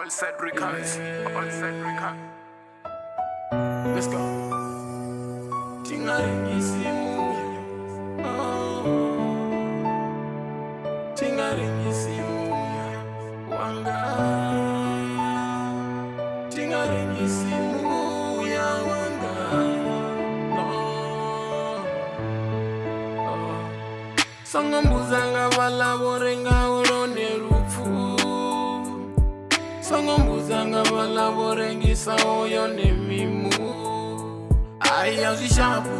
All said records. All said records. Let's go. Tingarengisimu. Tingarengisimu. Wanga. Tingarengisimu ya wanga. Songombuzanga valaborenga olonerufu. Songombuzanga valaborengisa oyo nemimu. Aya zishapu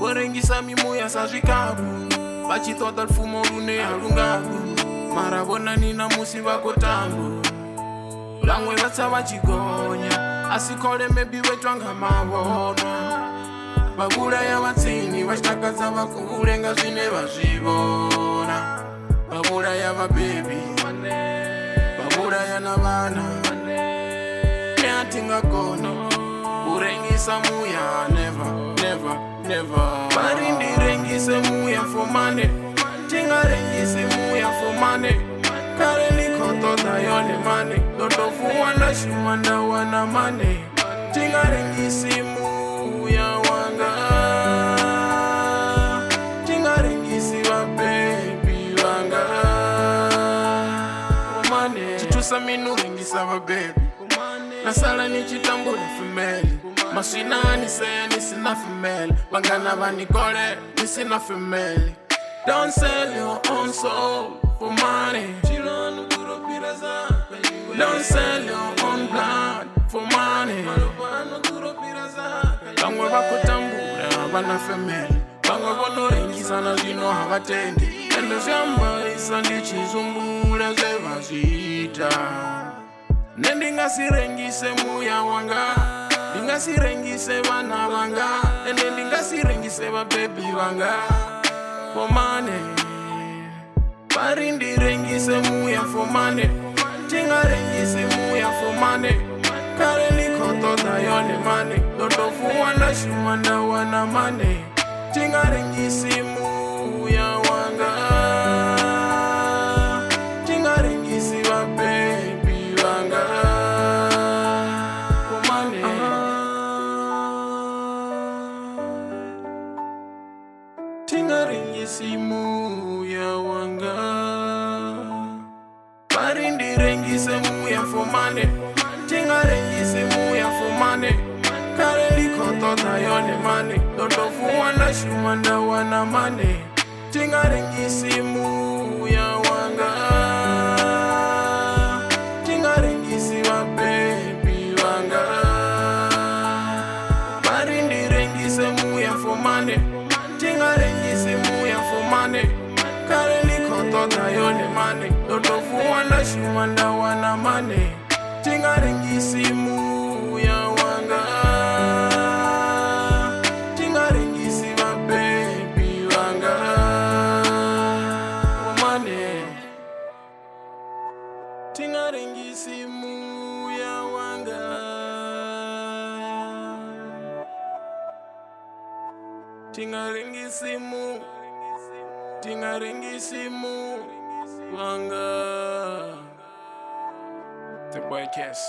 borengisa mimu ya sazikapu. Bachitota alfumo lune alungapu. Marabona nina musi bakotambu. Langwe batsa bachigonya. Asikole mebi wetwanga mabona. Babura ya watsini washtakaza bakurenga zvine vazvibona. Babura ya vabebi babura ya navana neatingakona kurengisa muya never never never. Barindirengise muya for money. Tingarengise muya for money. Kare nikotota yone money. Dotofuwana shumanda wana money. Tingarengise muya wanga. Tingarengise baby wanga. Money. Chitusa minu rengisa baby. Nasala ni chitambule femeli. Mashina ni say nisina femeli. Bangana banikole nisina femeli. Don't sell your own soul for money. Don't sell your own blood for money. Bangwe bakutambula bana femeli. Bangwe bonorengisa na zino habatendi. Endo zamba isa ndichizumbula zevazita. Nendingasirengise muya wanga. Ndingasirengise bana wanga. Nendingasirengise baby wanga. For money. Barindirengise muya for money. Tingarengise muya for money. Kare nikotota yone money. Dotofuwana shumanda wana money. Tingarengise muya wanga. Tingarengise baby wanga. For money. Tingarengise muya wanga. Barindirengise muya for money. Tingarengise muya for money. Kare nikotota yone money. Dotofuwana shumanda wana money. Tingarengise muya wanga. Tingarengise baby wanga. Barindirengise muya for money. Tingarengise muya for money. Kare nikotota yone money. Dotofuwana shumanda wana money. Tingarengise muya wanga. Tingarengise baby wanga. Money. Tingarengise muya wanga. Tingarengise mu. Tingarengise mu wanga. The boy Kiss.